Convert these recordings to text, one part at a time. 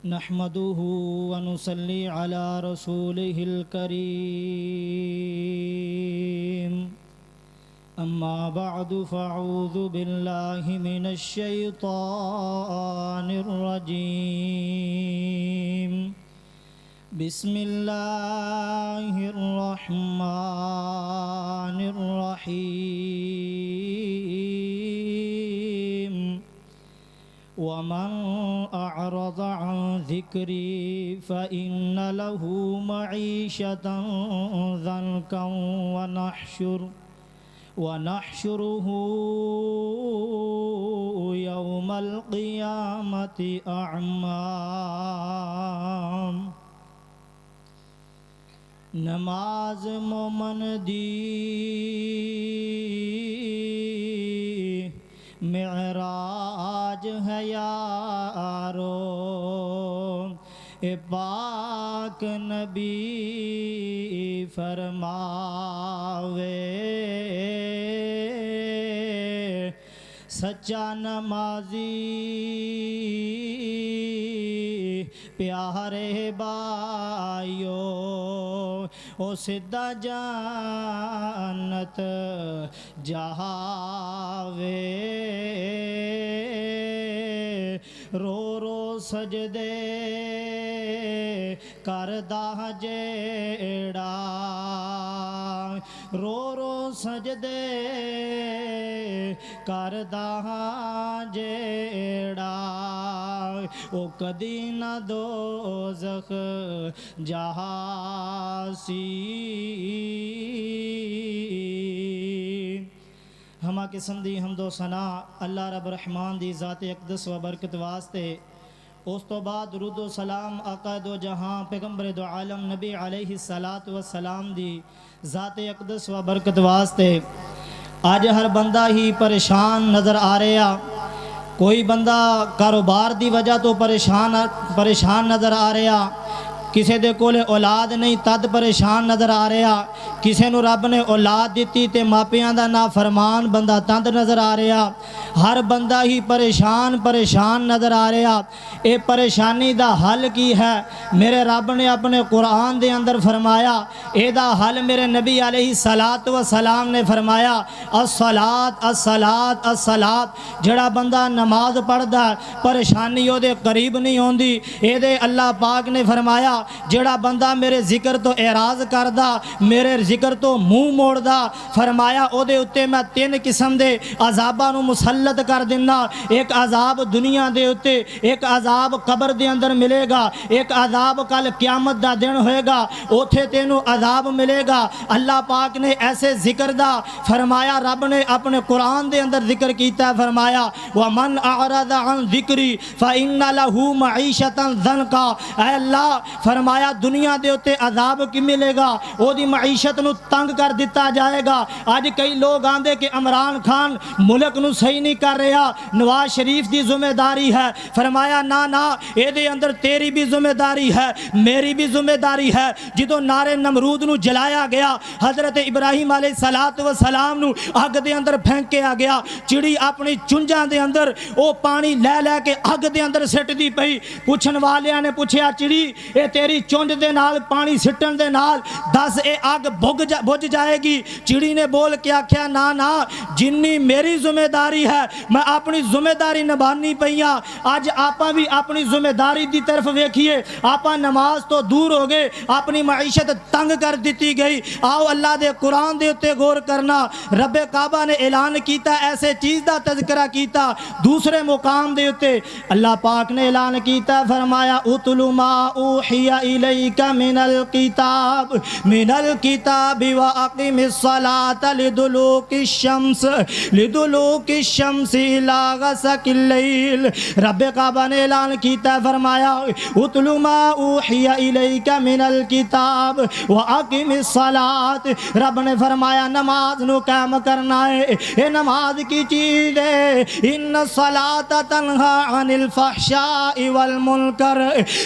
نحمده ونصلي على رسوله الكريم أما بعد فأعوذ بالله من الشيطان الرجيم بسم الله الرحمن الرحيم ومن أعرض عن ذكري فإن له معيشة ضنكا ونحشره يوم القيامة أعمى نماز مومن دی معراج ہے یارو اے پاک نبی فرماوے سچا نمازی پیارے بھائیو او سدھا جنت جاوے رو رو سجدے کردا جیڑا رو رو سجدے کردا جیڑا او کدی نہ دوزخ جاسی ہما قسم دی حمد و ثنا اللہ رب رحمان دی ذات اقدس و برکت واسطے اس تو بعد درود و سلام آقا دو جہاں پیغمبر دو عالم نبی علیہ السلام دی ذات اقدس و برکت واسطے آج ہر بندہ ہی پریشان نظر آ رہا کوئی بندہ کاروبار دی وجہ تو پریشان نظر آ رہا کسے دے کولے اولاد نہیں تد پریشان نظر آ رہا کسے نو رب نے اولاد دیتی تے ماپیاں دا نافرمان بندہ تند نظر آ رہا ہر بندہ ہی پریشان نظر آ رہا اے پریشانی دا حل کی ہے میرے رب نے اپنے قرآن دے اندر فرمایا اے دا حل میرے نبی علیہ السلام نے فرمایا الصلاۃ جڑا بندہ نماز پڑھدا پریشانی او دے قریب نہیں ہوندی اے دے اللہ پاک نے فرمایا جڑا بندہ میرے ذکر تو اعراض کردا میرے ذکر تو منہ موڑدا فرمایا او دے اتے میں 3 قسم دے عذاباں نو مسلط کر دینا ایک عذاب دنیا دے اتے ایک عذاب قبر دے اندر ملے گا ایک عذاب کل قیامت دا دن ہوئے گا اوتھے تینوں عذاب ملے گا اللہ پاک نے ایسے ذکر دا فرمایا رب نے اپنے قرآن دے اندر ذکر کیتا ہے فرمایا وَمَنْ أَعْرَضَ عَنْ ذِكْرِي فَإِنَّ لَهُ مَعِيشَةً ضَنْكًا اے اللہ فرمایا دنیا دے ہوتے عذاب کی ملے گا او دی معیشت نو تنگ کر دیتا جائے گا آج کئی لوگ آندے کہ عمران خان ملک نو صحیح نہیں کر رہا نواز شریف دی ذمہ داری ہے فرمایا نا اے دے اندر تیری بھی ذمہ داری ہے میری بھی ذمہ داری ہے جدو نارے نمرود نو جلایا گیا حضرت ابراہیم علیہ السلام نو اگ دے اندر پھینکیا گیا چڑی اپنی چنجاں دے اندر او پانی لے کے اگ دے اندر سٹ دی پئی پوچھن والیاں نے پوچھیا چڑی اے تیری چونج دے نال پانی سٹن دے نال دس اے آگ بجھ جائے گی چڑی نے بول کے آکھیا نا جنی میری ذمہ داری ہے میں اپنی ذمہ داری نبھانی پئیاں آج آپاں بھی اپنی ذمہ داری دی طرف ویکھیے آپاں نماز تو دور ہو گئے اپنی معیشت تنگ کر دیتی گئی آؤ اللہ دے قرآن دے اتے غور کرنا رب کعبہ نے اعلان کیتا ایسے چیز دا تذکرہ کیتا دوسرے مقام دے اتے اللہ پاک نے اعلان کیتا فرمایا اتلو ما اوحی الیک من الکتاب واقم الصلاۃ لدلوک الشمس الی غسق اللیل رب کعبہ نے اعلان کیتا فرمایا اتلو ما اوحی الیک من الکتاب واقم الصلاۃ رب نے فرمایا نماز نو قائم کرنا ہے اے نماز کی چیز ہے ان الصلاۃ تنہی عن الفحشاء والمنکر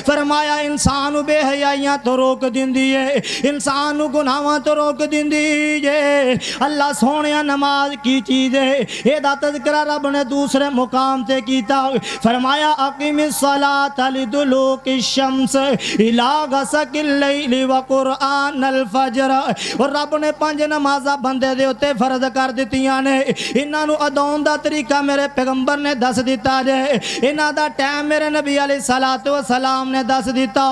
فرمایا انسان انسان بے حیائیاں تو روک دیندی ہے انسان گناہاں تو روک دیندی ہے اللہ سونے نماز کی چیز ہے یہ دا تذکرہ رب نے دوسرے مقام تے کیتا فرمایا اقیم الصلاة لدلوک الشمس الى غسق اللیل وقرآن الفجر اور رب نے 5 نمازاں بندے دے اتے فرض کر دیتیاں نے انہاں نو اداؤن دا طریقہ میرے پیغمبر نے دس دیتا جے انہاں دا ٹائم میرے نبی علیہ الصلوۃ والسلام نے دس دیتا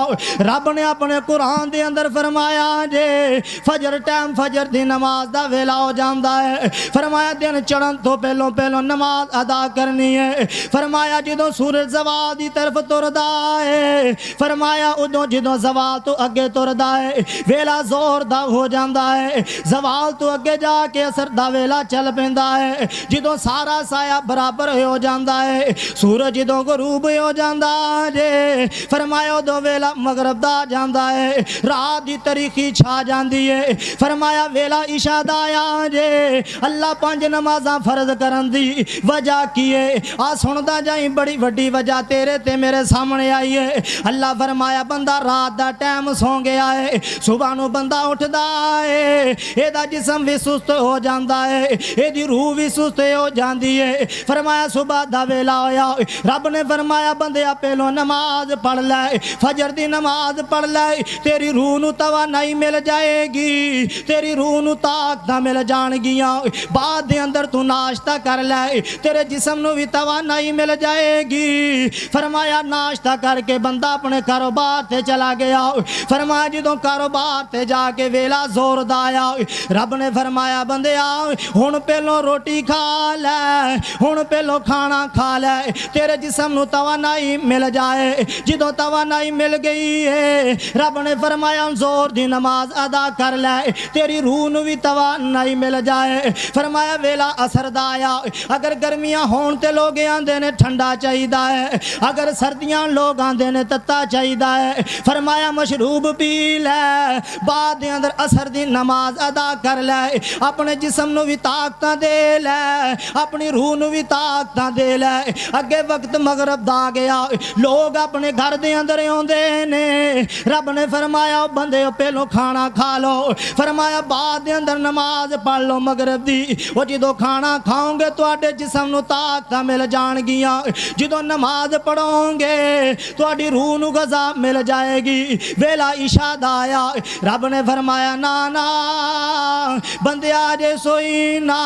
رب نے اپنے قرآن دے اندر فرمایا جے فجر ٹائم فجر دی نماز دا ویلا ہو جاندا ہے فرمایا دن چڑھن تو پہلوں نماز ادا کرنی ہے فرمایا جدوں سورج زوال دی طرف تردا ہے فرمایا ادوں جدوں زوال تو اگے تردا ہے ویلا زور دا ہو جاندا ہے زوال تو اگے جا کے اثر دا ویلا چل پیندا ہے جدوں سارا سایہ برابر ہو جاندا ہے سورج جدوں غروب ہو جاندا جے فرمایا ادوں ویلا مغرب دا جاندا ہے رات دی تاریخی چھا جاندی ہے فرمایا ویلا عشاء دا آیا جے اللہ 5 نمازاں فرض کرن دی وجہ کیے آ سندا جائیں بڑی وڈی وجہ تیرے تے میرے سامنے آئی ہے اللہ فرمایا بندہ رات دا ٹائم سو گیا ہے صبح نو بندہ اٹھدا ہے اے دا جسم بھی سست ہو جاندا ہے اے دی روح بھی سست ہو جاندی ہے فرمایا صبح دا ویلا ہویا رب نے فرمایا بندیا پہلو نماز پڑھ لے فجر دی نماز پڑھ لے تیری روح نو توانائی مل جائے گی تیری روح نو طاقتاں مل جان گیاں بعد دے اندر تو ناشتہ کر لے تیرے جسم نو بھی توانائی مل جائے گی فرمایا ناشتہ کر کے بندہ اپنے کاروبار تے چلا گیا فرمایا جدوں کاروبار تے جا کے ویلا زور دایا رب نے فرمایا بندیا ہن پہلو روٹی کھا لے ہن پہلو کھانا کھا لے تیرے جسم نو توانائی مل جائے جدوں توانائی مل گئی ہے رب نے فرمایا زور دی نماز ادا کر لے تیری روح نو بھی توانائی مل جائے فرمایا ویلا اثر دا آیا اگر گرمیاں ہون تے لوگ آندے نے ٹھنڈا چاہیدہ ہے اگر سردیاں لوگ آندے نے تتا چاہیدہ ہے فرمایا مشروب پی لے بعد دے اندر اثر دی نماز ادا کر لے اپنے جسم نو بھی طاقتاں دے لے اپنی روح نو بھی طاقتاں دے لے اگے وقت مغرب دا گیا لوگ اپنے گھر دے اندر آندے نے رب نے فرمایا بندے پہلو کھانا کھا لو فرمایا بعد دے اندر نماز پڑھ لو مغرب دی وہ جدو کھانا کھاؤں گے تواڈے جسم نو طاقتاں مل جان گیاں جدو نماز پڑھوں گے تواڈی روح نو غذا مل جائے گی ویلا عشاء دا آیا رب نے فرمایا نا نا بندیا جے سوئی نا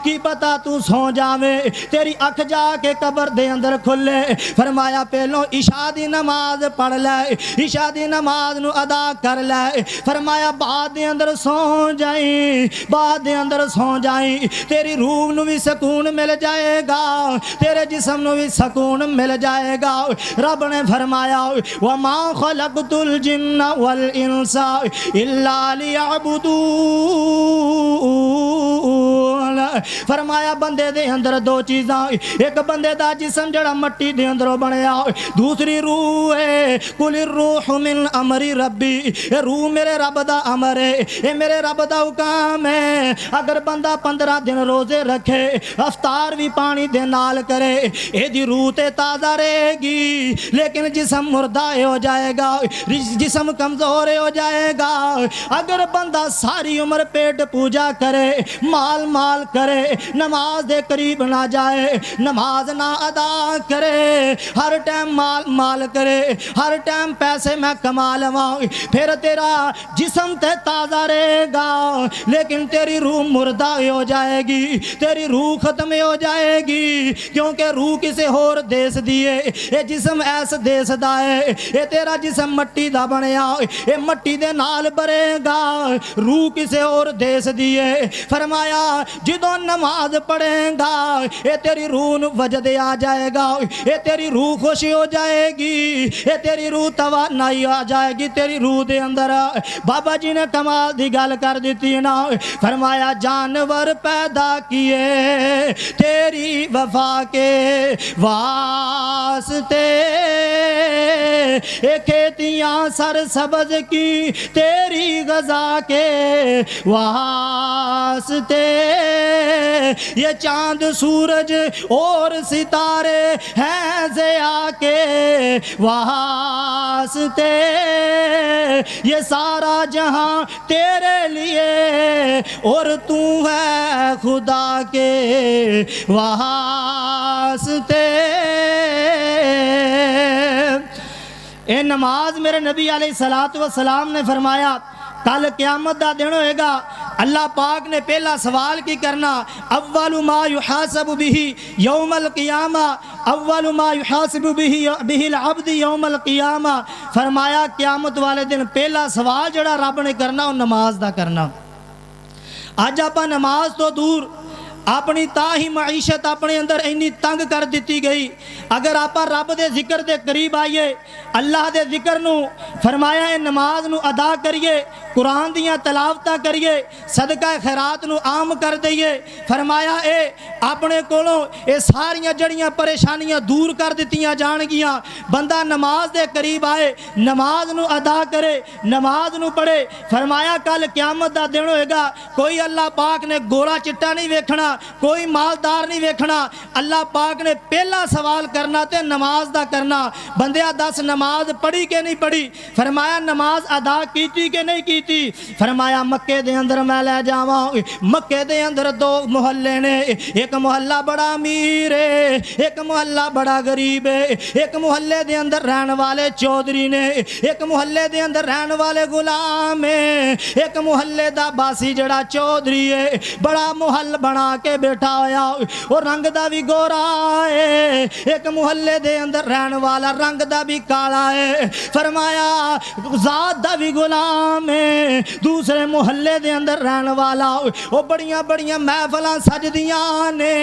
کی پتا تو سو جاوے تیری اکھ جا کے قبر دے اندر کھلے فرمایا پہلو عشاء دی نماز پڑھ لے عشاء دی نماز نو ادا کر لے فرمایا بعد دے اندر سو جائیں بعد دے اندر سو جائیں تیری روح نو بھی سکون مل جائے گا تیرے جسم نو بھی سکون مل جائے گا رب نے فرمایا وما خلقت الجن والانس الا ليعبدون فرمایا بندے دے اندر 2 چیزاں ایک بندے دا جسم جڑا مٹی دے اندروں بنیا دوسری روح ہے قل الروح من امر ربی اے روح میرے رب دا امر ہے اے میرے رب دا حکم ہے اگر بندہ 15 دن روزے رکھے افطار بھی پانی دے نال کرے اے دی روح تے تازہ رہے گی لیکن جسم مردہ ہو جائے گا جسم کمزور ہو جائے گا اگر بندہ ساری عمر پیٹ پوجا کرے مال کرے نماز دے قریب نہ جائے نماز نہ ادا کرے ہر ٹائم مال کرے ہر ٹائم پیسے میں کما لواں پھر تیرا جسم تے تازہ رہے گا لیکن تیری روح مردہ ہو جائے گی تیری روح ختم ہو جائے گی کیونکہ روح کسے اور دیس دیے اے جسم ایس دیس دا ہے اے تیرا جسم مٹی دا بنیا اے مٹی دے نال برے گا روح کسے اور دیس دیے فرمایا جدوں نماز پڑھے گا اے تیری روح نو وجد آ جائے گا اے تیری روح خوشی ہو جائے گی اے تیری روح توانائی آ جائے گی تیری روح دے اندر بابا جی نے کمال دی گل کر دیتی نا فرمایا جانور پیدا کیے تیری وفا کے واسطے اے کھیتیاں سر سبز کی تیری غذا کے واسطے یہ چاند سورج اور ستارے ہیں ضیا کے واسطے واسطے، یہ سارا جہاں تیرے لیے، اور تو ہے خدا کے واسطے۔ اے نماز میرے نبی علیہ السلام نے فرمایا کل قیامت دا دن ہوئے گا، اللہ پاک نے پہلا سوال کی کرنا، اول ما یحاسب به یوم القیامہ، اول ما یحاسب به العبد یوم القیامہ، فرمایا قیامت والے دن پہلا سوال جڑا رب نے کرنا وہ نماز دا کرنا۔ اج آپا نماز تو دور اپنی تاہی معیشت اپنے اندر اینی تنگ کر دیتی گئی، اگر آپا رب دے ذکر دے قریب آئیے، اللہ دے ذکر نو فرمایا ہے نماز نو ادا کریے، قرآن دیاں تلاوتاں کریے، صدقہ خیرات نو عام کر دئیے، فرمایا اے اپنے کولوں اے ساریاں جڑیاں پریشانیاں دور کر دیتیاں جان گیاں، بندہ نماز دے قریب آئے، نماز نو ادا کرے، نماز نو پڑھے، فرمایا کل قیامت دا دن ہوئے گا، کوئی اللہ پاک نے گورا چٹا نہیں ویکھنا، کوئی مالدار نہیں ویکھنا، اللہ پاک نے پہلا سوال کرنا تے نماز دا کرنا، بندیا دس نماز پڑھی کہ نہیں پڑھی؟ فرمایا نماز ادا کیتی کہ نہیں کیتی؟ فرمایا مکے دے اندر میں لے جاواں، مکے دے اندر دو محلے نے، ایک محلہ بڑا امیر ہے، ایک محلہ بڑا غریب ہے، ایک محلے دے اندر رہن والے چودھری نے، ایک محلے دے اندر رہن والے غلام ہیں، ایک محلے دا باسی جڑا چودھری ہے، بڑا محل بنا کے بیٹھا ہویا اور رنگ دا بھی گورا ہے، ایک محلے دے اندر رہن والا رنگ دا بھی کالا ہے، فرمایا ذات دا بھی غلام ہے، دوسرے محلے دے اندر رہن والا وہ بڑیاں بڑیاں محفلاں سجدیاں نے،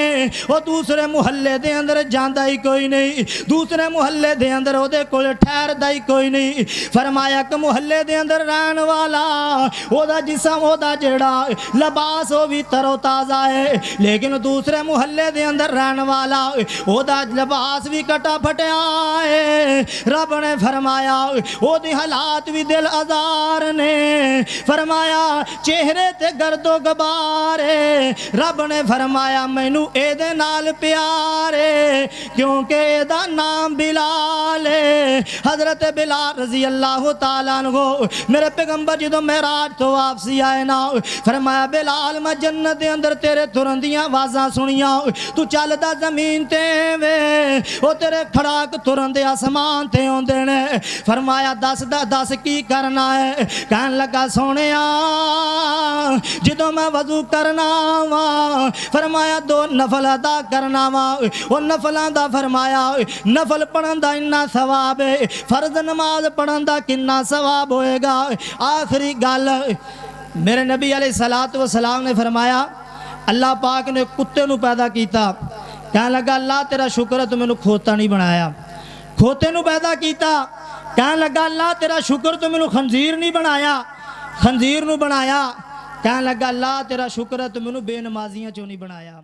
وہ دوسرے محلے دے اندر جاندا ہی کوئی نہیں، دوسرے محلے دے اندر وہ دے کول ٹھہردا ہی کوئی نہیں، فرمایا کہ محلے دے اندر رہن والا وہ دا جسم وہ دا جڑا لباس وہ بھی تر و تازہ ہے، لیکن دوسرے محلے دے اندر رہن والا وہ دا لباس بھی کٹا پھٹیا ہے، رب نے فرمایا وہ دی حالات بھی دل آزار نے، فرمایا چہرے تے گرد و غبار ہے، رب نے فرمایا مینوں اے دے نال پیار ہے کیونکہ اے دا نام بلال ہے، حضرت بلال رضی اللہ تعالیٰ عنہ میرے پیغمبر جدو معراج تو واپسی آئے نا، فرمایا بلال میں جنت دے اندر تیرے ترندیاں آوازاں سنیاں، تو چل دا زمین تے وے او تیرے کھڑاک ترندے آسمان تے ہوندے نے، فرمایا دس کی کرنا ہے؟ کہن لگا سونیا جدو میں وضو کرنا وا، فرمایا دو نفل ادا کرنا وا، او نفلاں دا فرمایا نفل پڑھن دا اتنا ثواب ہے، فرض نماز پڑھن دا کتنا ثواب ہوئے گا۔ آخری گل میرے نبی علیہ السلام نے فرمایا اللہ پاک نے کتے نو پیدا کیتا، کہنے لگا اللہ تیرا شکر ہے تو میں نو کھوتا نہیں بنایا، کھوتے نو پیدا کیتا، کہنے لگا اللہ تیرا شکر تو میں نو خنزیر نہیں بنایا، خنزیر نو بنایا، کہنے لگا اللہ تیرا شکر ہے تو میں نو بے نمازیاں چوں نہیں بنایا۔